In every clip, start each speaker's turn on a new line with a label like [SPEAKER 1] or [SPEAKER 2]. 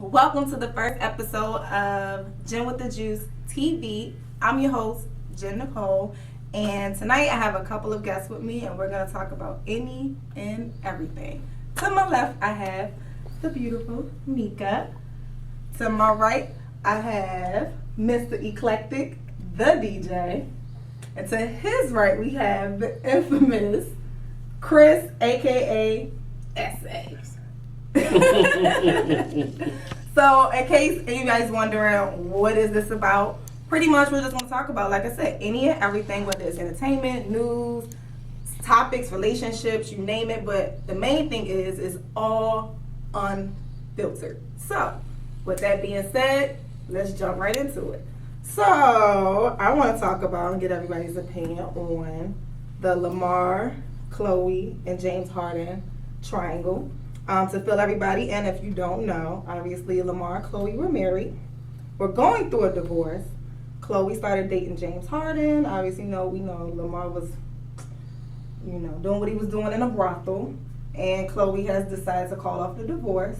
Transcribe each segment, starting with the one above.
[SPEAKER 1] Welcome to the first episode of Jen with the Juice TV. I'm your host, Jen Nicole, and tonight I have a couple of guests with me, and we're going to talk about any and everything. To my left, I have the beautiful Mika. To my right, I have Mr. Eclectic, the DJ. And to his right, we have the infamous Chris, aka SA. So, in case you guys wondering what is this about, pretty much we're just going to talk about, like I said, any and everything, whether it's entertainment, news, topics, relationships, you name it. But the main thing is all unfiltered. So, with that being said, let's jump right into it. So, I want to talk about and get everybody's opinion on the Lamar, Khloe, and James Harden triangle. To fill everybody in, if you don't know, obviously Lamar and Khloe were married. We're going through a divorce. Khloe started dating James Harden. Obviously, we know Lamar was, doing what he was doing in a brothel. And Khloe has decided to call off the divorce,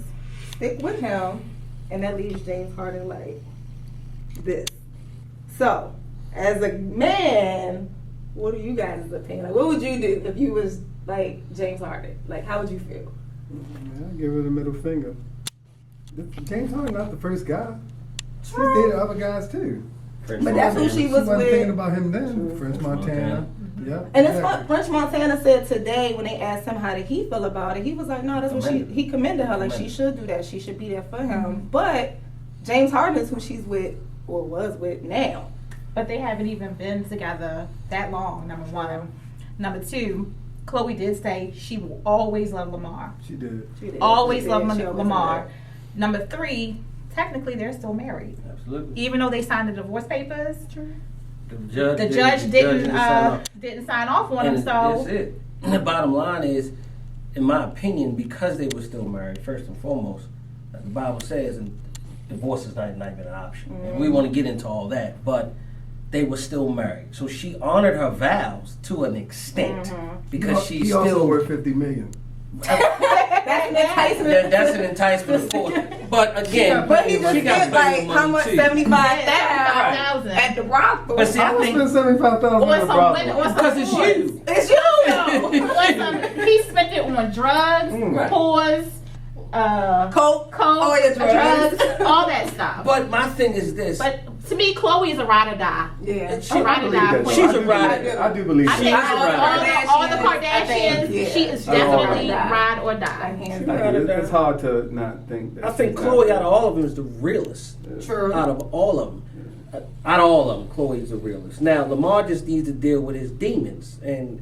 [SPEAKER 1] stick with him, and that leaves James Harden like this. So, as a man, what are you guys' opinion? Like, what would you do if you was like James Harden? Like, how would you feel?
[SPEAKER 2] I'll give her the middle finger. James Harden not the first guy. She's dated other guys too.
[SPEAKER 1] But that's who she was
[SPEAKER 2] wasn't
[SPEAKER 1] with.
[SPEAKER 2] thinking about him then. French Montana. Yeah.
[SPEAKER 1] And it's what French Montana said today when they asked him how did he feel about it. He was like, no, that's what he commended her. Like, she should do that. She should be there for him. But James Harden is who she's with or was with now.
[SPEAKER 3] But they haven't even been together that long, number one. Number two, Khloe did say she will always love Lamar.
[SPEAKER 2] She did.
[SPEAKER 3] Always love Lamar. Number three, technically they're still married.
[SPEAKER 4] Absolutely.
[SPEAKER 3] Even though they signed the divorce papers. True.
[SPEAKER 4] The
[SPEAKER 3] judge didn't sign off on them. So
[SPEAKER 4] that's it. And the bottom line is, in my opinion, because they were still married, first and foremost, the Bible says, and divorce is not even an option. And we want to get into all that, but they were still married. So she honored her vows to an extent because she's still
[SPEAKER 2] also worth $50 million.
[SPEAKER 1] That's an enticement.
[SPEAKER 4] That's an enticement, of course. But again,
[SPEAKER 1] but he just spent like how much? 75,000 at the brothel.
[SPEAKER 4] But see,
[SPEAKER 2] I would spend $75,000 on the brothel.
[SPEAKER 4] Because it's you.
[SPEAKER 1] It's you.
[SPEAKER 3] He spent it on drugs, whores,
[SPEAKER 1] coke, all your drugs,
[SPEAKER 3] all that stuff.
[SPEAKER 4] But my thing is this.
[SPEAKER 3] But to me, Khloe is a ride or die.
[SPEAKER 1] Yeah,
[SPEAKER 4] she's a ride or die. She's a ride or die.
[SPEAKER 2] I do believe
[SPEAKER 3] I think
[SPEAKER 2] that.
[SPEAKER 3] all the Kardashians, she is definitely ride or die.
[SPEAKER 2] It's hard to not think that.
[SPEAKER 4] I think Khloe, out of all of them, is the realest.
[SPEAKER 1] True.
[SPEAKER 4] Out of all of them. Out of all of them, Khloe is the realest. Now, Lamar just needs to deal with his demons. And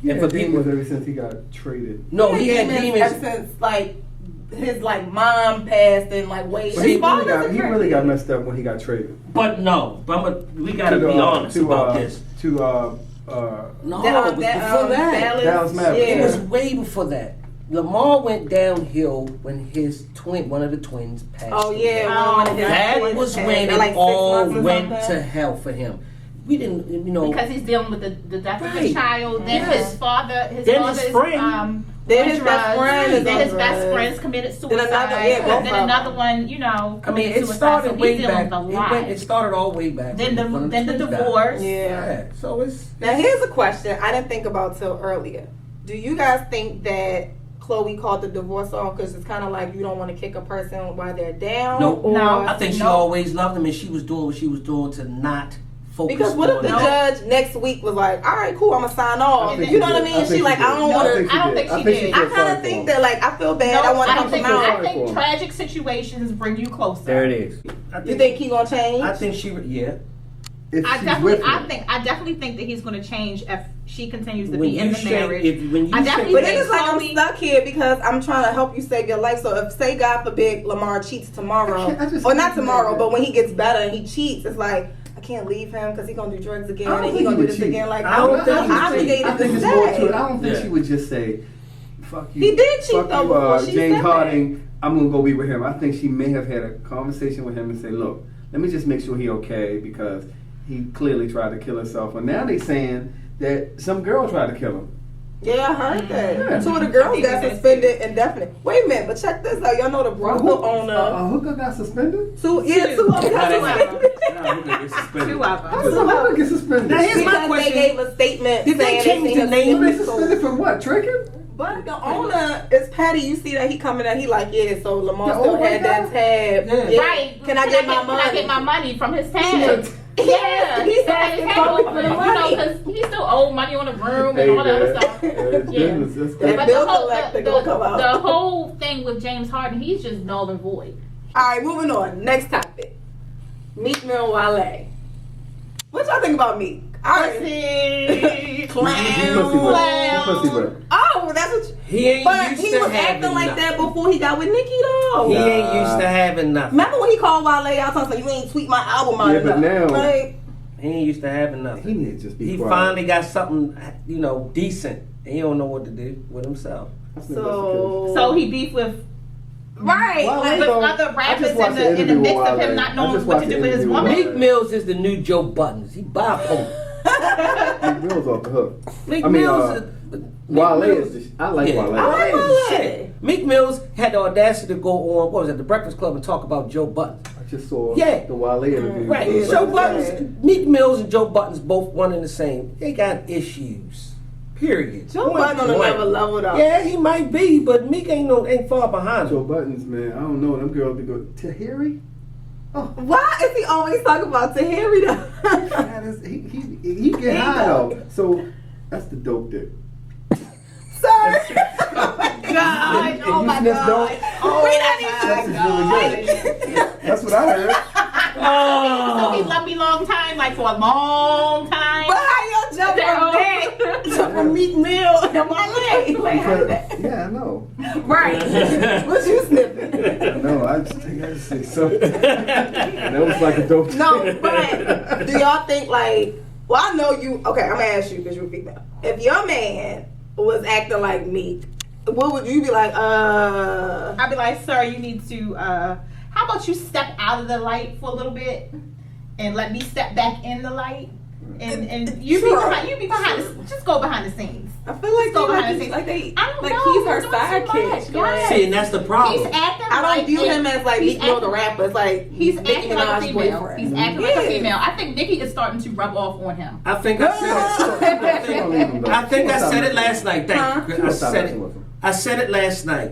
[SPEAKER 2] for demons ever since he got traded.
[SPEAKER 4] No, he had demons
[SPEAKER 1] ever since, like, his mom passed and way.
[SPEAKER 2] But he really got messed up when he got traded.
[SPEAKER 4] But no, we gotta be honest about this.
[SPEAKER 2] No,
[SPEAKER 4] it was before that.
[SPEAKER 2] Dallas Mavericks.
[SPEAKER 4] It was way before that. Lamar went downhill when one of the twins passed.
[SPEAKER 1] Oh yeah,
[SPEAKER 4] that was when it all went to hell for him. We didn't,
[SPEAKER 3] because he's dealing with the death of his child. Then his father, his
[SPEAKER 4] friend.
[SPEAKER 1] Then his best friend.
[SPEAKER 3] Then his best friend's committed suicide. Then another one,
[SPEAKER 4] it started way back. It started all way back.
[SPEAKER 3] Then the divorce.
[SPEAKER 1] Yeah.
[SPEAKER 4] So it's
[SPEAKER 1] now here's a question I didn't think about till earlier. Do you guys think that Khloe called the divorce off because it's kind of like you don't want to kick a person while they're down?
[SPEAKER 4] No. I think she always loved him, and she was doing what she was doing to not focus.
[SPEAKER 1] Because what if the judge next week was like, all right, cool, I'm gonna sign off. You know what I mean? She I don't think she did. I kind of think that I feel bad. I want to come out.
[SPEAKER 3] I think tragic situations bring you closer.
[SPEAKER 4] There it is.
[SPEAKER 1] You think he gonna change?
[SPEAKER 4] I think
[SPEAKER 3] I definitely think that he's going to change if she continues to be in the marriage.
[SPEAKER 1] But then it's I'm stuck here because I'm trying to help you save your life. So if, say, God forbid, Lamar cheats tomorrow, or not tomorrow, but when he gets better and he cheats, it's like, I can't leave him because he's gonna do drugs again and he's gonna do this again. I'm obligated to
[SPEAKER 2] it's more to it. I don't think she would just say, "Fuck you."
[SPEAKER 1] He did cheat though before she
[SPEAKER 2] James
[SPEAKER 1] said
[SPEAKER 2] Harden. I'm gonna go be with him. I think she may have had a conversation with him and say, "Look, let me just make sure he okay because he clearly tried to kill himself." And now they saying that some girl tried to kill him.
[SPEAKER 1] Yeah, I heard that.
[SPEAKER 2] Yeah.
[SPEAKER 1] 2 of the girls got suspended indefinite. Wait a minute, but check this out. Y'all know the brothel owner.
[SPEAKER 2] A hooker got suspended?
[SPEAKER 1] 2 of them got suspended.
[SPEAKER 3] Two of
[SPEAKER 2] How
[SPEAKER 3] them.
[SPEAKER 2] does a hooker get suspended?
[SPEAKER 4] Now, here's my
[SPEAKER 1] Because
[SPEAKER 4] question.
[SPEAKER 1] they gave a statement
[SPEAKER 4] Did they
[SPEAKER 1] saying
[SPEAKER 4] change
[SPEAKER 1] they
[SPEAKER 4] the
[SPEAKER 1] seen
[SPEAKER 4] name?
[SPEAKER 2] They
[SPEAKER 1] a
[SPEAKER 2] suspended for what? Tricking?
[SPEAKER 1] But the owner is Patty. You see that he coming out. He like, yeah. So Lamar
[SPEAKER 2] The
[SPEAKER 1] still
[SPEAKER 2] old
[SPEAKER 1] had
[SPEAKER 2] white
[SPEAKER 1] that tab.
[SPEAKER 4] Yeah.
[SPEAKER 1] Yeah.
[SPEAKER 3] Right.
[SPEAKER 1] Can I get my
[SPEAKER 3] Can I
[SPEAKER 1] money?
[SPEAKER 3] get my money from his tab?
[SPEAKER 1] Yeah,
[SPEAKER 3] He's
[SPEAKER 1] he's
[SPEAKER 3] still had his
[SPEAKER 1] asking
[SPEAKER 3] tab
[SPEAKER 1] Chloe
[SPEAKER 3] over
[SPEAKER 1] for the
[SPEAKER 3] it,
[SPEAKER 1] money.
[SPEAKER 3] because he still owed money on the room
[SPEAKER 2] Hey,
[SPEAKER 3] and all that other
[SPEAKER 2] man.
[SPEAKER 3] stuff. Yeah.
[SPEAKER 2] That's
[SPEAKER 1] That
[SPEAKER 3] But
[SPEAKER 1] bill collector gonna come out.
[SPEAKER 3] the whole thing with James Harden, he's just null and void.
[SPEAKER 1] All right, moving on. Next topic. Meek Mill and Wale. What y'all think about Meek? All right.
[SPEAKER 2] He
[SPEAKER 1] Clown.
[SPEAKER 2] pussy wet.
[SPEAKER 1] Oh, that's what.
[SPEAKER 4] He ain't
[SPEAKER 1] But
[SPEAKER 4] used
[SPEAKER 1] he
[SPEAKER 4] to
[SPEAKER 1] was
[SPEAKER 4] having
[SPEAKER 1] acting like
[SPEAKER 4] nothing.
[SPEAKER 1] that before he got with Nicki though.
[SPEAKER 4] He ain't used to having nothing.
[SPEAKER 1] Remember when he called Wale out talking, you ain't tweet my album out
[SPEAKER 2] Yeah, but
[SPEAKER 1] enough.
[SPEAKER 2] now-
[SPEAKER 1] Like,
[SPEAKER 4] He ain't used to having nothing.
[SPEAKER 2] He need to just be
[SPEAKER 4] He
[SPEAKER 2] quiet.
[SPEAKER 4] finally got something, decent, and he don't know what to do with himself.
[SPEAKER 3] So he beefed with
[SPEAKER 1] right.
[SPEAKER 2] Well,
[SPEAKER 1] like,
[SPEAKER 3] with
[SPEAKER 2] So,
[SPEAKER 3] other
[SPEAKER 2] I
[SPEAKER 3] rappers
[SPEAKER 2] just watched
[SPEAKER 3] in
[SPEAKER 2] the
[SPEAKER 3] the
[SPEAKER 2] interview
[SPEAKER 3] midst
[SPEAKER 2] with
[SPEAKER 3] of him
[SPEAKER 2] Wale.
[SPEAKER 3] not
[SPEAKER 2] I
[SPEAKER 3] knowing
[SPEAKER 2] just
[SPEAKER 3] what
[SPEAKER 2] watched
[SPEAKER 3] to do
[SPEAKER 2] the
[SPEAKER 3] with his
[SPEAKER 2] interview with
[SPEAKER 3] woman.
[SPEAKER 2] Wale.
[SPEAKER 4] Meek Mills is the new Joe Buttons. He bipolar.
[SPEAKER 2] Meek Mill's off the hook.
[SPEAKER 4] Meek
[SPEAKER 2] I mean,
[SPEAKER 4] Mills.
[SPEAKER 2] Wale
[SPEAKER 4] Mills-
[SPEAKER 2] is. I like
[SPEAKER 4] Yeah,
[SPEAKER 2] Wale.
[SPEAKER 1] I like
[SPEAKER 4] Wale is
[SPEAKER 1] Wale.
[SPEAKER 4] shit. Meek Mills had the audacity to go on, what was it, the Breakfast Club and talk about Joe Buttons.
[SPEAKER 2] I just saw
[SPEAKER 4] Yeah.
[SPEAKER 2] the Wale interview.
[SPEAKER 4] Right.
[SPEAKER 1] Yeah.
[SPEAKER 4] Joe Buttons, Meek Mills and Joe Buttons both one and the same. They got issues. Period.
[SPEAKER 1] Joe
[SPEAKER 4] Point
[SPEAKER 1] Budden on
[SPEAKER 4] blank.
[SPEAKER 1] another level though.
[SPEAKER 4] Yeah, he might be, but Meek ain't far behind
[SPEAKER 2] Joe
[SPEAKER 4] him.
[SPEAKER 2] Buttons, man. I don't know. Them girls be good. Tahiri?
[SPEAKER 1] Why is he always talking about Tahiri though?
[SPEAKER 2] Man, he get high though. So that's the dope dick.
[SPEAKER 1] Sir. Oh my God.
[SPEAKER 2] And
[SPEAKER 1] Oh
[SPEAKER 2] you
[SPEAKER 1] my
[SPEAKER 2] sniff
[SPEAKER 1] God.
[SPEAKER 2] dope?
[SPEAKER 1] Oh, we not
[SPEAKER 2] Sex
[SPEAKER 1] even.
[SPEAKER 2] is really good. That's what I heard.
[SPEAKER 3] So he
[SPEAKER 4] Oh.
[SPEAKER 3] loved me long time, like for a long time.
[SPEAKER 1] But how y'all jump from that to from Meek Mill and Wale? Like, how did that?
[SPEAKER 2] Yeah, I know.
[SPEAKER 1] Right. What you sniffing?
[SPEAKER 2] No, I just think I just say something. And that was like a dope.
[SPEAKER 1] No, but do y'all think like? Well, I know you. Okay, I'm gonna ask you because you're female. If your man was acting like Meek, what would you be like?
[SPEAKER 3] I'd be like, sir, you need to, how about you step out of the light for a little bit and let me step back in the light? And you be
[SPEAKER 1] Sure.
[SPEAKER 3] behind just go behind the scenes.
[SPEAKER 1] I feel like
[SPEAKER 3] Go
[SPEAKER 1] they
[SPEAKER 3] behind the
[SPEAKER 1] like,
[SPEAKER 3] scenes.
[SPEAKER 1] like they
[SPEAKER 3] I don't
[SPEAKER 1] like
[SPEAKER 3] know,
[SPEAKER 1] he's her
[SPEAKER 3] he's doing too much,
[SPEAKER 1] sidekick.
[SPEAKER 3] yes.
[SPEAKER 4] See, and that's the
[SPEAKER 3] He's
[SPEAKER 4] problem.
[SPEAKER 3] acting
[SPEAKER 1] I don't
[SPEAKER 3] like
[SPEAKER 1] view him as like
[SPEAKER 3] he's
[SPEAKER 1] Meek Mill the
[SPEAKER 3] acting-
[SPEAKER 1] rapper. It's like
[SPEAKER 3] He's
[SPEAKER 1] Nicki
[SPEAKER 3] acting like a
[SPEAKER 1] Minaj's
[SPEAKER 3] female.
[SPEAKER 1] boyfriend.
[SPEAKER 3] He's acting like a
[SPEAKER 1] Yeah.
[SPEAKER 3] female. I think Nicki is starting to rub off on him.
[SPEAKER 4] I think I said it last night. Thank you.
[SPEAKER 2] She
[SPEAKER 4] I
[SPEAKER 2] gonna stop
[SPEAKER 4] said
[SPEAKER 2] messing
[SPEAKER 4] it.
[SPEAKER 2] with him.
[SPEAKER 4] I said it last night.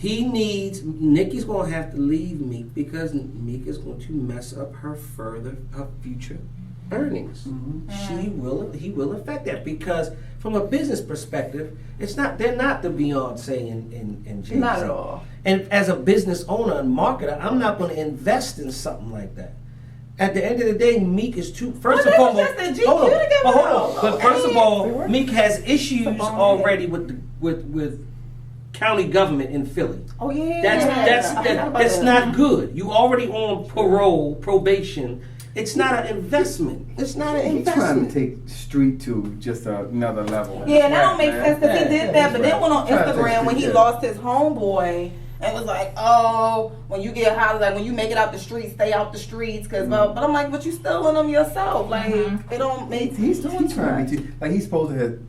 [SPEAKER 4] Nicki's gonna have to leave Meek because Meek is going to mess up her future earnings. He will affect that because from a business perspective, they're not the Beyonce and Jay-Z.
[SPEAKER 1] Not at all.
[SPEAKER 4] And as a business owner and marketer, I'm not going to invest in something like that. At the end of the day, Meek is too. First
[SPEAKER 1] Well,
[SPEAKER 4] and foremost,
[SPEAKER 1] they was just in
[SPEAKER 4] hold
[SPEAKER 1] GQ
[SPEAKER 4] on,
[SPEAKER 1] together,
[SPEAKER 4] but hold
[SPEAKER 1] though.
[SPEAKER 4] on. But first of
[SPEAKER 1] Okay.
[SPEAKER 4] all, Meek has issues already with county government in Philly.
[SPEAKER 1] Oh yeah.
[SPEAKER 4] That's not good. You already on probation. It's not an investment. It's not an
[SPEAKER 2] He's trying
[SPEAKER 4] investment.
[SPEAKER 2] to take street to just another level.
[SPEAKER 1] Yeah, and that don't make
[SPEAKER 2] Man.
[SPEAKER 1] sense because he
[SPEAKER 4] Yeah,
[SPEAKER 1] did that, but then went on
[SPEAKER 2] Trying to take
[SPEAKER 1] Instagram when he
[SPEAKER 2] street,
[SPEAKER 1] lost his homeboy and was like, "Oh, when you get high, like when you make it out the streets, stay out the streets." Cause, but I'm like, "But you stealing them yourself. Like it don't make."
[SPEAKER 2] He's trying to like he's supposed to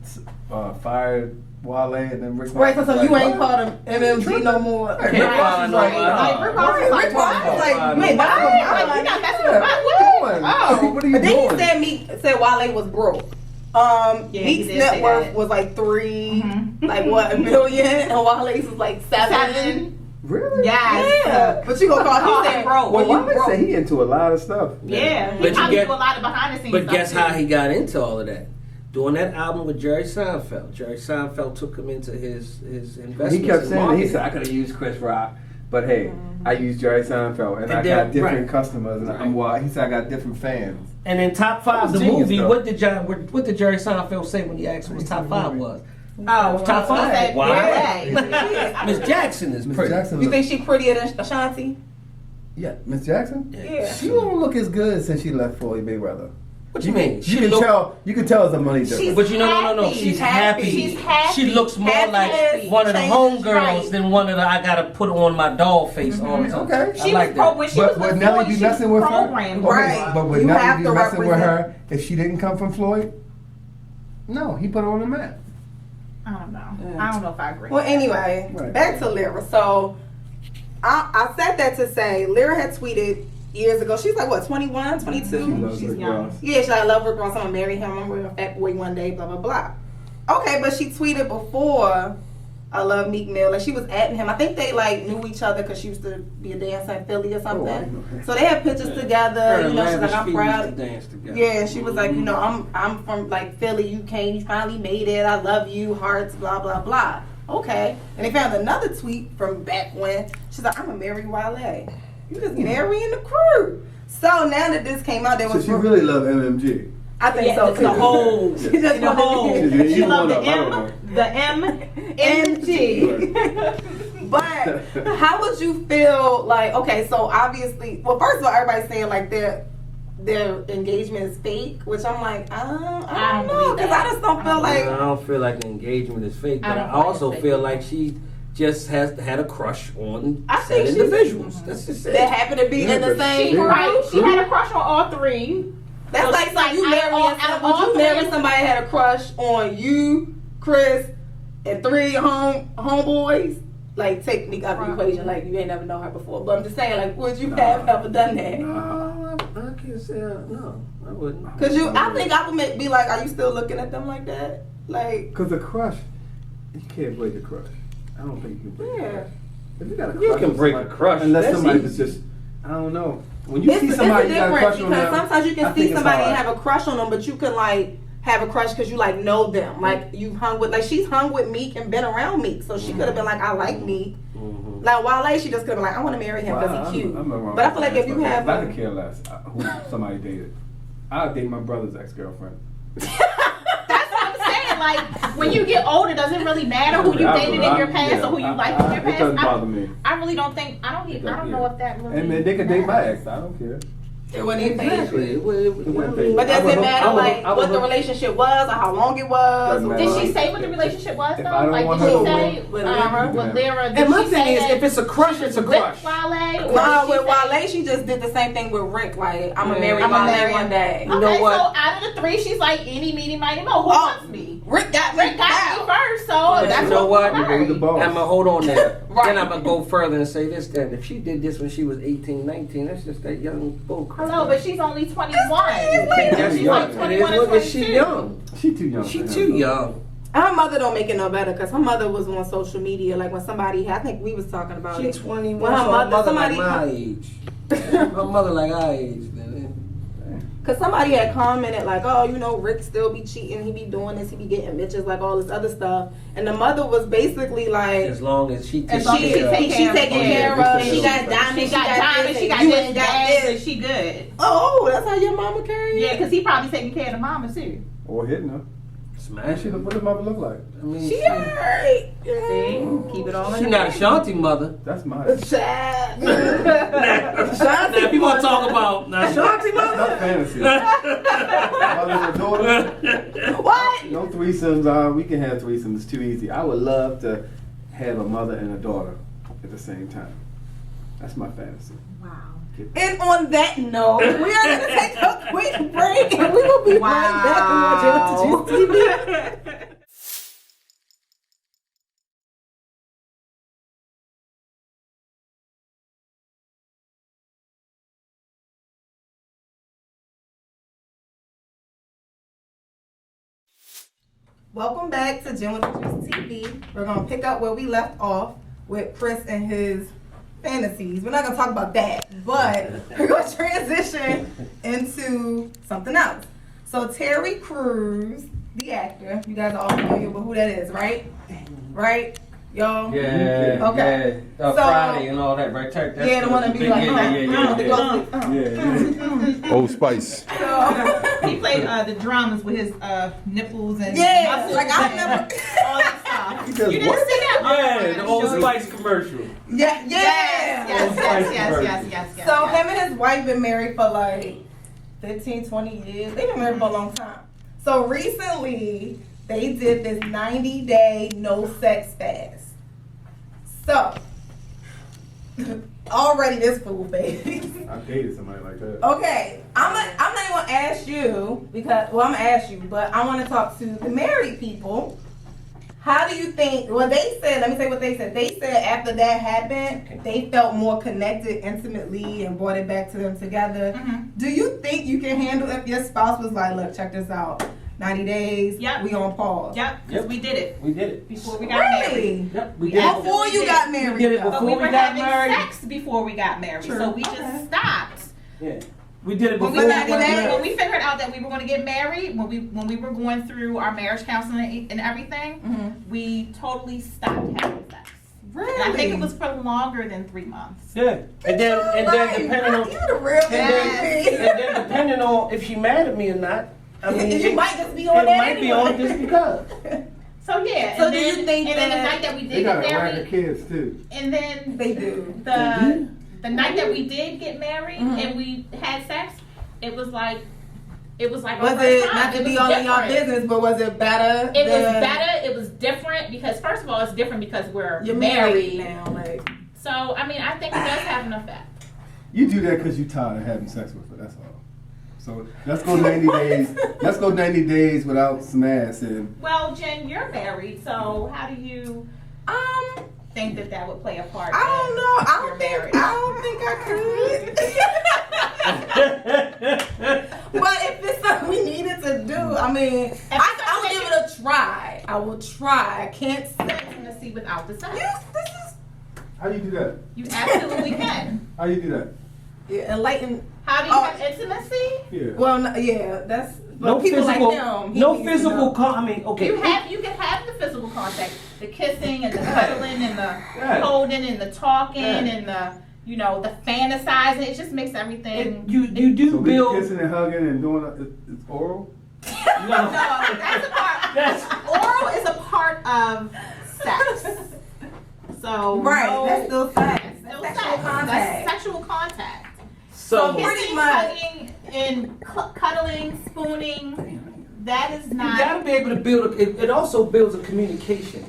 [SPEAKER 2] have fired Wale and then Rick.
[SPEAKER 1] Right, so
[SPEAKER 2] Ross was
[SPEAKER 1] you
[SPEAKER 2] like,
[SPEAKER 1] ain't
[SPEAKER 2] what?
[SPEAKER 1] part of MMG no more.
[SPEAKER 2] Hey,
[SPEAKER 4] Rick Ross is like,
[SPEAKER 3] Rick Ross is like,
[SPEAKER 1] Rick Ross is like,
[SPEAKER 2] Fine.
[SPEAKER 1] man,
[SPEAKER 3] Like,
[SPEAKER 1] why?
[SPEAKER 3] you're not messing
[SPEAKER 2] Yeah,
[SPEAKER 3] with
[SPEAKER 2] what
[SPEAKER 3] my
[SPEAKER 2] are you doing?
[SPEAKER 3] Oh.
[SPEAKER 2] What are you
[SPEAKER 1] But then
[SPEAKER 2] doing?
[SPEAKER 1] he said Wale was broke.
[SPEAKER 3] Yeah, he
[SPEAKER 1] Meek's
[SPEAKER 3] did
[SPEAKER 1] net
[SPEAKER 3] say
[SPEAKER 1] worth
[SPEAKER 3] that.
[SPEAKER 1] was like like what, $1 million, and Wale's was like 7.
[SPEAKER 3] 7.
[SPEAKER 2] Really?
[SPEAKER 3] Yes.
[SPEAKER 1] Yeah, but you gonna call him broke?
[SPEAKER 2] Well,
[SPEAKER 1] When you
[SPEAKER 2] Wale
[SPEAKER 1] broke.
[SPEAKER 2] said he into a lot of stuff.
[SPEAKER 3] Yeah. He
[SPEAKER 4] But you
[SPEAKER 3] probably
[SPEAKER 4] get-
[SPEAKER 3] do a lot of behind the scenes
[SPEAKER 4] But
[SPEAKER 3] stuff
[SPEAKER 4] guess
[SPEAKER 3] too.
[SPEAKER 4] how he got into all of that? Doing that album with Jerry Seinfeld. Jerry Seinfeld took him into his investments.
[SPEAKER 2] He kept
[SPEAKER 4] in
[SPEAKER 2] saying that. He
[SPEAKER 4] marketing.
[SPEAKER 2] said I could have used Chris Rock, but hey, I used Jerry Seinfeld, and I
[SPEAKER 4] then-
[SPEAKER 2] got different
[SPEAKER 4] right.
[SPEAKER 2] customers, and I'm well. He said I got different fans.
[SPEAKER 4] And in top 5, the
[SPEAKER 2] Genius,
[SPEAKER 4] movie,
[SPEAKER 2] though.
[SPEAKER 4] what did Jerry Seinfeld say when he asked what his top 5 was?
[SPEAKER 3] Oh,
[SPEAKER 4] Top 5.
[SPEAKER 3] said,
[SPEAKER 4] Wow.
[SPEAKER 3] yeah.
[SPEAKER 4] Miss Jackson is
[SPEAKER 2] Miss
[SPEAKER 4] pretty.
[SPEAKER 2] Jackson.
[SPEAKER 1] You think she prettier than Ashanti?
[SPEAKER 2] Yeah, Miss Jackson.
[SPEAKER 1] Yeah.
[SPEAKER 2] She don't look as good since she left Floyd Mayweather.
[SPEAKER 4] What you mean?
[SPEAKER 2] You can tell. You can tell it's a money difference.
[SPEAKER 4] But you know, no.
[SPEAKER 3] happy.
[SPEAKER 4] She's happy.
[SPEAKER 3] She's happy.
[SPEAKER 4] She looks more
[SPEAKER 1] Happiness
[SPEAKER 4] like one of the
[SPEAKER 1] changes,
[SPEAKER 4] homegirls
[SPEAKER 3] right.
[SPEAKER 4] than one of the I gotta put on my doll face all the time.
[SPEAKER 2] Okay.
[SPEAKER 3] She
[SPEAKER 4] I like
[SPEAKER 3] was
[SPEAKER 4] that.
[SPEAKER 3] when she
[SPEAKER 2] But
[SPEAKER 3] was
[SPEAKER 2] would
[SPEAKER 3] with
[SPEAKER 2] Nelly
[SPEAKER 3] Floyd,
[SPEAKER 2] be
[SPEAKER 3] she
[SPEAKER 2] messing
[SPEAKER 3] was
[SPEAKER 2] with her?
[SPEAKER 3] programmed.
[SPEAKER 1] Right.
[SPEAKER 2] But would
[SPEAKER 1] You
[SPEAKER 2] Nelly
[SPEAKER 1] have
[SPEAKER 2] be
[SPEAKER 1] to
[SPEAKER 2] messing with
[SPEAKER 1] represent-
[SPEAKER 2] her if she didn't come from Floyd? No, he put her on the map.
[SPEAKER 3] I don't know. I don't know if I agree.
[SPEAKER 1] Well, anyway, back to Lira. So I said that to say Lira had tweeted years ago. She's like, what, 21, 22?
[SPEAKER 3] She's young.
[SPEAKER 1] Yeah, she's like, I love Rick Ross. I'm gonna marry him. I'm gonna be a fat boy one day, blah, blah, blah. Okay, but she tweeted before, I love Meek Mill. Like, she was atting him. I think they, like, knew each other because she used to be a dancer in Philly or something. So they had pictures together. You know, she's like, I'm proud. Yeah, she was like, you know, I'm from, like, Philly. You came. You finally made it. I love you. Hearts, blah, blah, blah. Okay. And they found another tweet from back when. She's like, I'm going to marry Wale. You just marrying the crew. So now that this came out, there was...
[SPEAKER 2] So she really loved MMG.
[SPEAKER 1] I think so too.
[SPEAKER 3] The whole,
[SPEAKER 1] she just
[SPEAKER 3] the whole. She loved the MMG.
[SPEAKER 1] But how would you feel like? Okay, so obviously, well, first of all, everybody's saying like their engagement is fake, which I'm like, I don't know, because I just don't feel like.
[SPEAKER 4] I don't feel like the engagement is fake, but I also feel like she just had a crush on said individuals. That's just it.
[SPEAKER 1] That happen to be in the same group.
[SPEAKER 3] She had a crush on all three.
[SPEAKER 1] That's so like you marry somebody had a crush on you, Chris, and three homeboys. Like, take Meek out of the equation. Like, you ain't never known her before. But I'm just saying, like, would you have ever done that?
[SPEAKER 4] No, I can't say no. I wouldn't.
[SPEAKER 1] Cause I think I would be like, are you still looking at them like that? Like,
[SPEAKER 2] cause a crush, you can't break a crush. I don't think you can break a crush. If you got a crush,
[SPEAKER 4] you can break a crush
[SPEAKER 2] unless somebody that's just, I don't know. When you see somebody you got a crush on them,
[SPEAKER 1] because sometimes you can see somebody and have a crush on them, but you can like have a crush because you like know them. Like you hung with, like she's hung with Meek and been around Meek, so she could have been like, I like Meek. Like Wale, she just could have been like, I want to marry him because he's cute. But I feel like if you have,
[SPEAKER 2] I could care less who somebody dated. I'll date my brother's ex-girlfriend.
[SPEAKER 3] Like, when you get older, does it really matter who you dated in your past or who you liked in your past?
[SPEAKER 2] It doesn't bother me.
[SPEAKER 3] I really don't think, I don't know if that really
[SPEAKER 2] and they could date my ex, I don't care.
[SPEAKER 1] It wasn't
[SPEAKER 4] exactly.
[SPEAKER 1] But does it matter like what the relationship was or how long it was?
[SPEAKER 3] Did she say what the relationship was though?
[SPEAKER 2] Like
[SPEAKER 3] did she say with Lira?
[SPEAKER 4] And my thing is, if it's a crush, it's a crush.
[SPEAKER 1] With Wale, she just did the same thing with Rick. Like, I'm gonna marry Wale one day.
[SPEAKER 3] You know what? So out of the three, she's like, any, meeny, miny, mo. Who wants me?
[SPEAKER 1] Rick got me
[SPEAKER 3] first, so that's
[SPEAKER 4] you know what?
[SPEAKER 2] Emma,
[SPEAKER 4] hold on there. Then I'm gonna go further and say this. Then, if she did this when she was 18, 19, that's just that young bull.
[SPEAKER 3] No, but she's only 21.
[SPEAKER 4] She's like 21 or 22. She young.
[SPEAKER 2] She too young.
[SPEAKER 4] She too young.
[SPEAKER 1] Her mother don't make it no better because her mother was on social media. Like when somebody, I think we was talking about it.
[SPEAKER 4] She 21.
[SPEAKER 1] When her mother, somebody
[SPEAKER 4] like my age. Her mother like our age.
[SPEAKER 1] Cause somebody had commented like, oh, you know, Rick still be cheating, he be doing this, he be getting bitches, like all this other stuff. And the mother was basically like,
[SPEAKER 4] as long as she taking
[SPEAKER 1] care of, she got diamonds,
[SPEAKER 3] she got this, and she good.
[SPEAKER 1] Oh, that's how your mama carried?
[SPEAKER 3] Yeah, cause he probably taking care of the mama too.
[SPEAKER 2] Or hitting her.
[SPEAKER 4] Smash.
[SPEAKER 2] What does mother look like?
[SPEAKER 4] I mean,
[SPEAKER 1] she alright.
[SPEAKER 3] See, keep it all in.
[SPEAKER 4] She not a Shanti mother.
[SPEAKER 2] That's my
[SPEAKER 1] child.
[SPEAKER 4] Now, if you want to talk about Shanti mother,
[SPEAKER 2] that's fantasy. Mother and daughter.
[SPEAKER 1] What?
[SPEAKER 2] No threesomes. We can have threesomes. It's too easy. I would love to have a mother and a daughter at the same time. That's my fantasy.
[SPEAKER 3] Wow.
[SPEAKER 1] And on that note, we are going to take a quick break and we will be right back on Juice TV. Welcome back to Gym with the Juice TV. We're going to pick up where we left off with Chris and his fantasies. We're not going to talk about that, but we're going to transition into something else. So Terry Crews, the actor, you guys are all familiar with who that is, right? Right? Y'all?
[SPEAKER 4] Yeah.
[SPEAKER 1] Okay.
[SPEAKER 4] So, Friday and all that, right? That's
[SPEAKER 1] yeah, the one that be like,
[SPEAKER 5] Old Spice.
[SPEAKER 3] He played the dramas with his nipples and
[SPEAKER 1] muscles. Like I remember
[SPEAKER 3] all that stuff. You didn't
[SPEAKER 2] what?
[SPEAKER 3] see that?
[SPEAKER 4] Yeah, the Old Spice commercial.
[SPEAKER 1] Yes. So him and his wife been married for like 15, 20 years. They've been married for a long time. So recently, they did this 90-day no sex fast. So, already this fool face.
[SPEAKER 2] I dated somebody like that.
[SPEAKER 1] Okay, I'm not even gonna ask you because I'm gonna ask you, but I want to talk to the married people. How do you think? Well, they said. Let me say what they said. They said after that happened, they felt more connected, intimately, and brought it back to them together. Do you think you can handle if your spouse was like, "Look, check this out. 90 days.
[SPEAKER 3] Yep.
[SPEAKER 1] We on pause."
[SPEAKER 3] Yep. Because we did it.
[SPEAKER 4] We did it.
[SPEAKER 3] Before we got married.
[SPEAKER 1] Really?
[SPEAKER 4] Yep. We did it.
[SPEAKER 1] Before you got married.
[SPEAKER 4] We did it
[SPEAKER 1] though.
[SPEAKER 3] But we
[SPEAKER 4] Before
[SPEAKER 3] were
[SPEAKER 4] we got
[SPEAKER 3] having
[SPEAKER 4] married.
[SPEAKER 3] sex before we got married.
[SPEAKER 1] True.
[SPEAKER 3] So we just
[SPEAKER 1] Okay.
[SPEAKER 3] stopped.
[SPEAKER 4] Yeah. We did it
[SPEAKER 3] When
[SPEAKER 4] before
[SPEAKER 3] we,
[SPEAKER 4] we
[SPEAKER 3] got,
[SPEAKER 4] got married.
[SPEAKER 3] when we figured out that we were going to get married, when we were going through our marriage counseling and everything, we totally stopped having sex.
[SPEAKER 1] Really?
[SPEAKER 3] And I think it was for longer than 3 months.
[SPEAKER 4] Yeah. And then depending on
[SPEAKER 1] you the real
[SPEAKER 4] and then depending on if she mad at me or not, I mean,
[SPEAKER 1] you might just be on
[SPEAKER 4] it
[SPEAKER 1] that
[SPEAKER 4] might be
[SPEAKER 1] anyway.
[SPEAKER 4] on just because.
[SPEAKER 3] So yeah.
[SPEAKER 1] So
[SPEAKER 3] and
[SPEAKER 1] do
[SPEAKER 3] then,
[SPEAKER 1] you think
[SPEAKER 3] and then the
[SPEAKER 1] that-
[SPEAKER 3] night that we
[SPEAKER 2] They
[SPEAKER 3] did
[SPEAKER 2] got
[SPEAKER 3] get
[SPEAKER 2] a rack of
[SPEAKER 3] married,
[SPEAKER 2] kids too.
[SPEAKER 3] and then
[SPEAKER 1] They do.
[SPEAKER 3] the night that we did get married and we had sex, it was like our
[SPEAKER 1] Was
[SPEAKER 3] first
[SPEAKER 1] it
[SPEAKER 3] time.
[SPEAKER 1] not to
[SPEAKER 3] It
[SPEAKER 1] be
[SPEAKER 3] was
[SPEAKER 1] all in your
[SPEAKER 3] different.
[SPEAKER 1] business, but was it better?
[SPEAKER 3] It was better. It was different because first of all, it's different because we're
[SPEAKER 1] You're
[SPEAKER 3] married.
[SPEAKER 1] married now, like.
[SPEAKER 3] So I mean, I think it does have an effect.
[SPEAKER 2] You do that because you're tired of having sex with her. That's all. So let's go 90 days. Let's go 90 days without some ass and.
[SPEAKER 3] Well, Jen, you're married, so how do you think that would play a part?
[SPEAKER 1] I don't know. I
[SPEAKER 3] in
[SPEAKER 1] don't think I could. But if it's something we needed to do, I mean, I would give it a try. I will try. I can't say.
[SPEAKER 3] Intimacy without the sex.
[SPEAKER 1] Yes, this is.
[SPEAKER 2] How do you do that?
[SPEAKER 3] You absolutely can.
[SPEAKER 2] How do you do that?
[SPEAKER 1] Yeah, enlighten.
[SPEAKER 3] How do you
[SPEAKER 1] Oh.
[SPEAKER 3] have intimacy?
[SPEAKER 2] Yeah.
[SPEAKER 1] Well, yeah, that's. But
[SPEAKER 4] No
[SPEAKER 1] people
[SPEAKER 4] physical,
[SPEAKER 1] like them, he
[SPEAKER 4] no
[SPEAKER 1] needs to
[SPEAKER 4] physical.
[SPEAKER 1] know.
[SPEAKER 4] I mean, okay.
[SPEAKER 3] You can have the physical contact, the kissing and the cuddling and the
[SPEAKER 4] Right.
[SPEAKER 3] holding and the talking
[SPEAKER 4] Right.
[SPEAKER 3] and the fantasizing. It just makes everything.
[SPEAKER 4] You do
[SPEAKER 2] So we
[SPEAKER 4] build.
[SPEAKER 2] kissing and hugging and doing it's oral.
[SPEAKER 3] No, that's a part.
[SPEAKER 4] That's
[SPEAKER 3] Oral is a part of sex. So
[SPEAKER 1] Right,
[SPEAKER 3] no,
[SPEAKER 1] that's still sex.
[SPEAKER 3] that's still
[SPEAKER 1] That's
[SPEAKER 3] sex.
[SPEAKER 1] sexual contact.
[SPEAKER 3] That's sexual contact.
[SPEAKER 4] so.
[SPEAKER 1] Pretty
[SPEAKER 3] Kissing,
[SPEAKER 1] much.
[SPEAKER 3] hugging, and cuddling, spooning. That is
[SPEAKER 4] You
[SPEAKER 3] not.
[SPEAKER 4] gotta be able to build. It also builds a communication.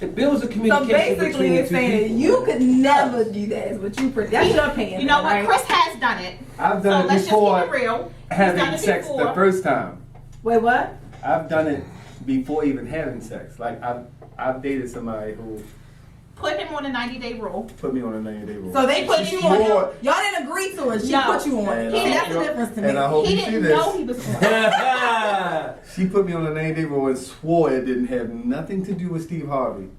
[SPEAKER 4] It builds a
[SPEAKER 1] So
[SPEAKER 4] communication
[SPEAKER 1] basically,
[SPEAKER 4] between the
[SPEAKER 1] it's
[SPEAKER 4] two
[SPEAKER 1] saying
[SPEAKER 4] people.
[SPEAKER 1] you could never do that. Is what you that's your opinion.
[SPEAKER 3] You know what?
[SPEAKER 1] right?
[SPEAKER 3] Chris has done it.
[SPEAKER 2] I've
[SPEAKER 3] So
[SPEAKER 2] done it
[SPEAKER 3] let's
[SPEAKER 2] before
[SPEAKER 3] just keep it real. He's
[SPEAKER 2] having
[SPEAKER 3] done it
[SPEAKER 2] sex
[SPEAKER 3] before.
[SPEAKER 2] the first time.
[SPEAKER 1] Wait, what?
[SPEAKER 2] I've done it before even having sex. Like I've dated somebody who
[SPEAKER 3] Put him on a 90-day rule.
[SPEAKER 2] put me on a 90-day rule.
[SPEAKER 1] So they put
[SPEAKER 2] She
[SPEAKER 1] you on.
[SPEAKER 2] swore-
[SPEAKER 1] Y'all didn't agree to it. She
[SPEAKER 3] No.
[SPEAKER 1] put you on.
[SPEAKER 2] And
[SPEAKER 1] See,
[SPEAKER 2] I-
[SPEAKER 1] that's the difference to me.
[SPEAKER 2] and I hope
[SPEAKER 3] He
[SPEAKER 2] you see
[SPEAKER 3] didn't
[SPEAKER 2] this.
[SPEAKER 3] know he was on.
[SPEAKER 2] She put me on a 90-day rule and swore it didn't have nothing to do with Steve Harvey.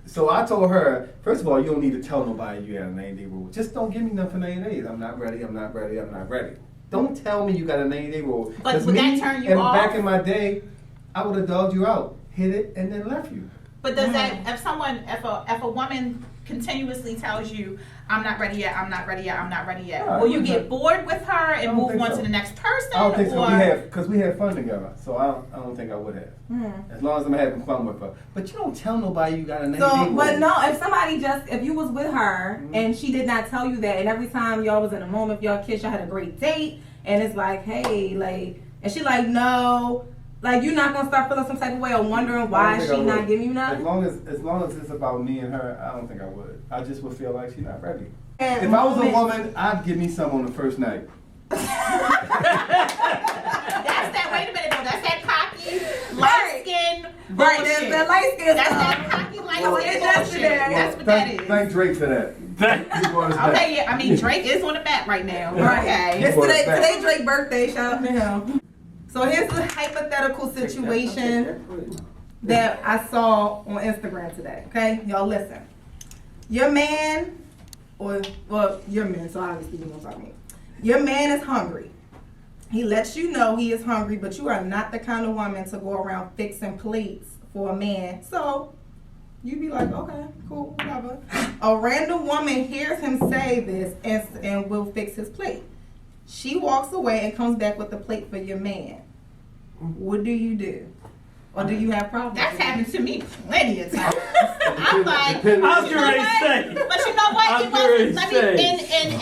[SPEAKER 2] So I told her, first of all, you don't need to tell nobody you got a 90-day rule. Just don't give me nothing for 90 days. I'm not ready. Don't tell me you got a 90-day rule.
[SPEAKER 3] But
[SPEAKER 2] 'Cause
[SPEAKER 3] would that
[SPEAKER 2] me,
[SPEAKER 3] turn you
[SPEAKER 2] and
[SPEAKER 3] off?
[SPEAKER 2] back in my day, I would have dogged you out, hit it, and then left you.
[SPEAKER 3] But does that, if a woman continuously tells you, I'm not ready yet,
[SPEAKER 2] Yeah,
[SPEAKER 3] will you
[SPEAKER 2] I
[SPEAKER 3] get bored with her
[SPEAKER 2] I
[SPEAKER 3] and
[SPEAKER 2] don't
[SPEAKER 3] move
[SPEAKER 2] think
[SPEAKER 3] on
[SPEAKER 2] so.
[SPEAKER 3] to the next person?
[SPEAKER 2] I don't think so.
[SPEAKER 3] Or
[SPEAKER 2] Because we had fun together. So I don't think I would have. As long as I'm having fun with her. But you don't tell nobody you got a 90-day
[SPEAKER 1] So,
[SPEAKER 2] rule.
[SPEAKER 1] but no, if you was with her and she did not tell you that, and every time y'all was in a moment, y'all kissed, y'all had a great date, and it's like, hey, like, and she like, no, like, you're not gonna start feeling some type of way or wondering
[SPEAKER 2] I don't
[SPEAKER 1] why
[SPEAKER 2] think
[SPEAKER 1] she
[SPEAKER 2] I
[SPEAKER 1] not
[SPEAKER 2] would.
[SPEAKER 1] giving you nothing.
[SPEAKER 2] As long as it's about me and her, I don't think I would. I just would feel like she's not ready.
[SPEAKER 1] And
[SPEAKER 2] If I was a
[SPEAKER 1] moments-
[SPEAKER 2] woman, I'd give me some on the first night.
[SPEAKER 3] that's that, wait a minute though, that's that cocky, light skin
[SPEAKER 1] Right,
[SPEAKER 3] bullshit.
[SPEAKER 1] that's the light skin
[SPEAKER 3] That's
[SPEAKER 1] stuff.
[SPEAKER 3] that cocky, light
[SPEAKER 1] Well,
[SPEAKER 3] skin
[SPEAKER 1] it's just
[SPEAKER 3] bullshit.
[SPEAKER 1] that.
[SPEAKER 3] That's what that is.
[SPEAKER 2] Thank Drake for that. He brought us back.
[SPEAKER 3] Okay, yeah, I mean, Drake is on the map right now.
[SPEAKER 1] Right.
[SPEAKER 3] Okay.
[SPEAKER 1] It's
[SPEAKER 2] Boy,
[SPEAKER 1] today,
[SPEAKER 2] back.
[SPEAKER 1] today Drake's birthday. Shout out to him. So here's a hypothetical situation that I saw on Instagram today. Okay, y'all listen. Your man, your man. So obviously you know what I'm talking about. Your man is hungry. He lets you know he is hungry, but you are not the kind of woman to go around fixing plates for a man. So you be like, okay, cool, whatever. A random woman hears him say this and will fix his plate. She walks away and comes back with the plate for your man. What do you do? Or do you have problems?
[SPEAKER 3] That's
[SPEAKER 1] with it?
[SPEAKER 3] happened to me plenty of times. I'm like,
[SPEAKER 4] I was ready to say.
[SPEAKER 3] but you know what?
[SPEAKER 4] I
[SPEAKER 3] It
[SPEAKER 4] was ready
[SPEAKER 3] wasn't.
[SPEAKER 4] to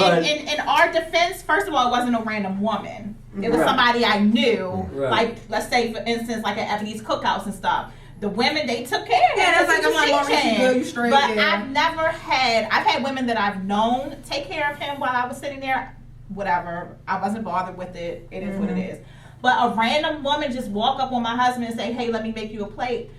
[SPEAKER 3] Let me,
[SPEAKER 4] say,
[SPEAKER 3] in our defense, first of all, it wasn't a random woman. It was
[SPEAKER 4] Right.
[SPEAKER 3] somebody I knew.
[SPEAKER 4] Right.
[SPEAKER 3] Like, let's say, for instance, like at Ebony's Cookhouse and stuff. The women, they took care of
[SPEAKER 1] Yeah,
[SPEAKER 3] him.
[SPEAKER 1] that's like, I'm like, Maurice, you good, you straight,
[SPEAKER 3] But
[SPEAKER 1] yeah.
[SPEAKER 3] I've had women that I've known take care of him while I was sitting there. whatever. I wasn't bothered with it. It is what it is. But a random woman just walk up on my husband and say, hey, let me make you a plate.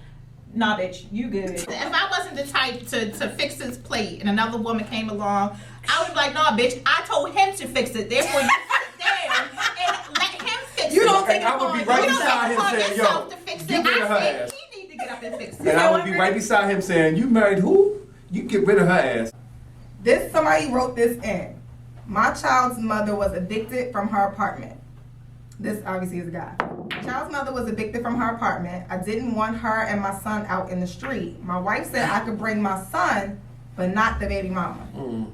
[SPEAKER 3] Nah, bitch, you good. If I wasn't the type to fix his plate and another woman came along, I would be like, nah, bitch, I told him to fix it. Therefore, you sit there and let him fix it.
[SPEAKER 1] You don't take it
[SPEAKER 2] I would be
[SPEAKER 1] upon
[SPEAKER 2] right
[SPEAKER 3] You don't
[SPEAKER 2] beside
[SPEAKER 3] take
[SPEAKER 2] him
[SPEAKER 3] it upon
[SPEAKER 2] saying,
[SPEAKER 3] yourself
[SPEAKER 2] yo,
[SPEAKER 3] to fix
[SPEAKER 2] get
[SPEAKER 3] it.
[SPEAKER 2] rid of her
[SPEAKER 3] I said,
[SPEAKER 2] ass.
[SPEAKER 3] he need to get up and fix it.
[SPEAKER 2] And I would be right beside him saying, you married who? You get rid of her ass.
[SPEAKER 1] Somebody wrote this in. My child's mother was evicted from her apartment. This obviously is a guy. My child's mother was evicted from her apartment. I didn't want her and my son out in the street. My wife said I could bring my son, but not the baby mama.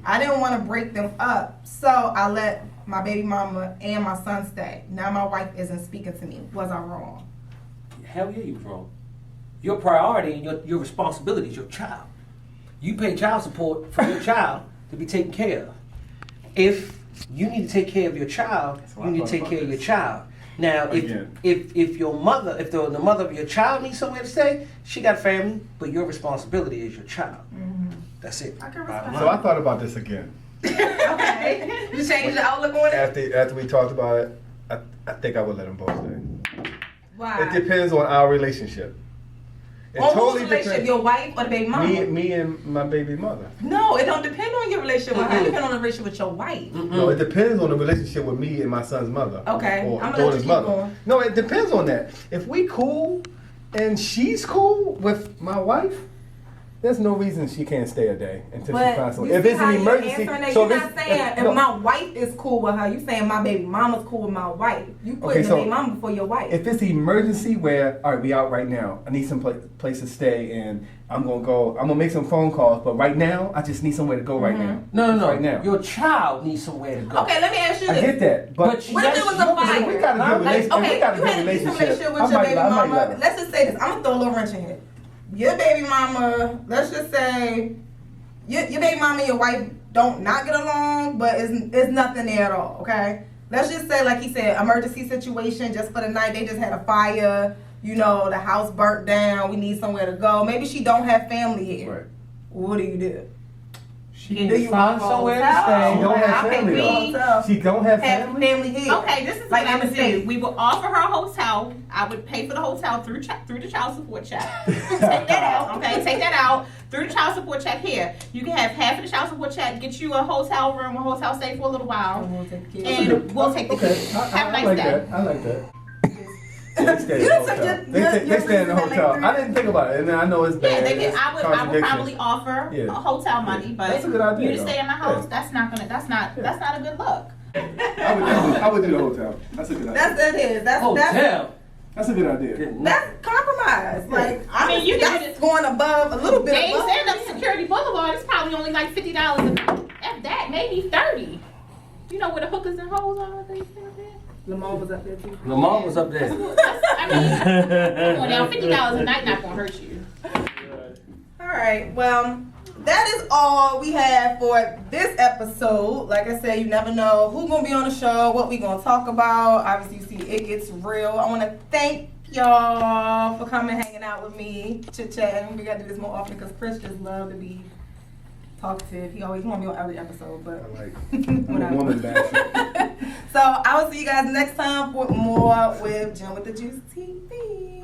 [SPEAKER 1] I didn't want to break them up, so I let my baby mama and my son stay. Now my wife isn't speaking to me. Was I wrong?
[SPEAKER 4] Hell yeah, you was wrong. Your priority and your responsibility is your child. You pay child support for your child to be taken care of. If you need to take care of your child, you need to take care of your child. Now, if your mother, if the mother of your child needs somewhere to stay, she got family, but your responsibility is your child. That's it.
[SPEAKER 1] I can respect
[SPEAKER 2] So I thought about this again.
[SPEAKER 1] Okay. You changed your outlook on it?
[SPEAKER 2] After we talked about it, I think I would let them both stay.
[SPEAKER 1] Why?
[SPEAKER 2] It depends on our relationship. It
[SPEAKER 1] On
[SPEAKER 2] totally
[SPEAKER 1] whose relationship?
[SPEAKER 2] depends.
[SPEAKER 1] Your wife or the baby mama?
[SPEAKER 2] Me and my baby mother.
[SPEAKER 1] No, it don't depend on your relationship with her. It depends on the relationship with your wife.
[SPEAKER 2] No, it depends on the relationship with me and my son's mother.
[SPEAKER 1] Okay,
[SPEAKER 2] Or
[SPEAKER 1] I'm gonna let you
[SPEAKER 2] daughter's
[SPEAKER 1] keep
[SPEAKER 2] mother.
[SPEAKER 1] going.
[SPEAKER 2] No, it depends on that. If we cool and she's cool with my wife, there's no reason she can't stay a day until she finds someone.
[SPEAKER 1] you
[SPEAKER 2] If
[SPEAKER 1] see
[SPEAKER 2] it's
[SPEAKER 1] how
[SPEAKER 2] an
[SPEAKER 1] you're
[SPEAKER 2] emergency,
[SPEAKER 1] answering that?
[SPEAKER 2] so
[SPEAKER 1] You're
[SPEAKER 2] if
[SPEAKER 1] not
[SPEAKER 2] it's-
[SPEAKER 1] saying if
[SPEAKER 2] no.
[SPEAKER 1] my wife is cool with her. You saying my baby mama's cool with my wife. You putting
[SPEAKER 2] Okay,
[SPEAKER 1] the
[SPEAKER 2] so
[SPEAKER 1] baby mama before your wife.
[SPEAKER 2] If it's an emergency where, all right, we out right now. I need some place to stay, and I'm gonna make some phone calls. But right now, I just need somewhere to go right now.
[SPEAKER 4] No.
[SPEAKER 2] Right now.
[SPEAKER 4] Your child needs somewhere to go.
[SPEAKER 1] Okay, let me ask you
[SPEAKER 2] I
[SPEAKER 1] this.
[SPEAKER 2] get that, but
[SPEAKER 1] What if it was a fire?
[SPEAKER 2] we got a good
[SPEAKER 1] Like,
[SPEAKER 2] relationship.
[SPEAKER 1] okay,
[SPEAKER 2] We got a
[SPEAKER 1] you
[SPEAKER 2] good
[SPEAKER 1] had a decent
[SPEAKER 2] relationship.
[SPEAKER 1] with your baby mama.
[SPEAKER 2] Let's
[SPEAKER 1] Let's just say this. I'm gonna throw a little wrench in here. Your baby mama, let's just say, your baby mama and your wife don't not get along, but it's nothing there at all. Okay, let's just say, like he said, emergency situation just for the night. They just had a fire. You know, the house burnt down. We need somewhere to go. Maybe she don't have family here.
[SPEAKER 2] Right.
[SPEAKER 1] What do you do?
[SPEAKER 4] She
[SPEAKER 1] Do
[SPEAKER 4] can
[SPEAKER 1] you
[SPEAKER 4] find
[SPEAKER 1] want
[SPEAKER 4] somewhere to
[SPEAKER 1] hotel?
[SPEAKER 4] stay.
[SPEAKER 2] She don't have
[SPEAKER 1] Okay,
[SPEAKER 2] family.
[SPEAKER 1] we-
[SPEAKER 2] though. She don't have
[SPEAKER 1] Have
[SPEAKER 2] family.
[SPEAKER 1] family here.
[SPEAKER 3] Okay, this is
[SPEAKER 1] Like
[SPEAKER 3] what I
[SPEAKER 1] in the
[SPEAKER 3] would
[SPEAKER 1] state.
[SPEAKER 3] do. We would offer her a hotel. I would pay for the hotel through the child support check. Take that out, okay? Take that out through the child support check here. You can have half of the child support check, get you a hotel room, a hotel stay for a little while,
[SPEAKER 1] We'll take the kids.
[SPEAKER 3] and we'll take the
[SPEAKER 2] Okay,
[SPEAKER 3] kids. Have a nice
[SPEAKER 2] like
[SPEAKER 3] day.
[SPEAKER 2] that. I like that. They stay in
[SPEAKER 1] You
[SPEAKER 2] the
[SPEAKER 1] took
[SPEAKER 2] hotel.
[SPEAKER 1] your-
[SPEAKER 2] They
[SPEAKER 1] your
[SPEAKER 2] stay in the
[SPEAKER 1] reason at like
[SPEAKER 2] hotel.
[SPEAKER 1] 3
[SPEAKER 2] I didn't think about it, and I know it's
[SPEAKER 3] Yeah,
[SPEAKER 2] bad.
[SPEAKER 3] they can,
[SPEAKER 2] it's
[SPEAKER 3] I would
[SPEAKER 2] contradiction.
[SPEAKER 3] probably offer
[SPEAKER 2] Yeah.
[SPEAKER 3] a hotel money, but
[SPEAKER 2] That's a good idea,
[SPEAKER 3] you to stay in my
[SPEAKER 2] though.
[SPEAKER 3] house,
[SPEAKER 2] Yeah.
[SPEAKER 3] that's not a good look.
[SPEAKER 2] I would do the hotel. That's a good idea.
[SPEAKER 1] That's
[SPEAKER 4] Hotel.
[SPEAKER 2] That's a good idea.
[SPEAKER 1] That's compromise. Like
[SPEAKER 3] I mean, you can
[SPEAKER 1] that's going above a little bit.
[SPEAKER 3] Days
[SPEAKER 1] above.
[SPEAKER 3] End up Security Boulevard is probably only like $50 a night. At that, maybe 30. You know where the hookers and hoes are? They stay up there?
[SPEAKER 1] Lamar was up there too.
[SPEAKER 4] Lamar was up there.
[SPEAKER 3] I mean, come on now, $50 a night not gonna hurt you.
[SPEAKER 1] All right. Well, that is all we have for this episode. Like I said, you never know who's gonna be on the show, what we gonna talk about. Obviously, you see, it gets real. I want to thank y'all for coming, hanging out with me, chit chatting. We gotta do this more often because Chris just loves to be talkative. He always want to be on every episode, but
[SPEAKER 2] I like. I'm a woman basher.
[SPEAKER 1] So I will see you guys next time for more with Jim with the Juice TV.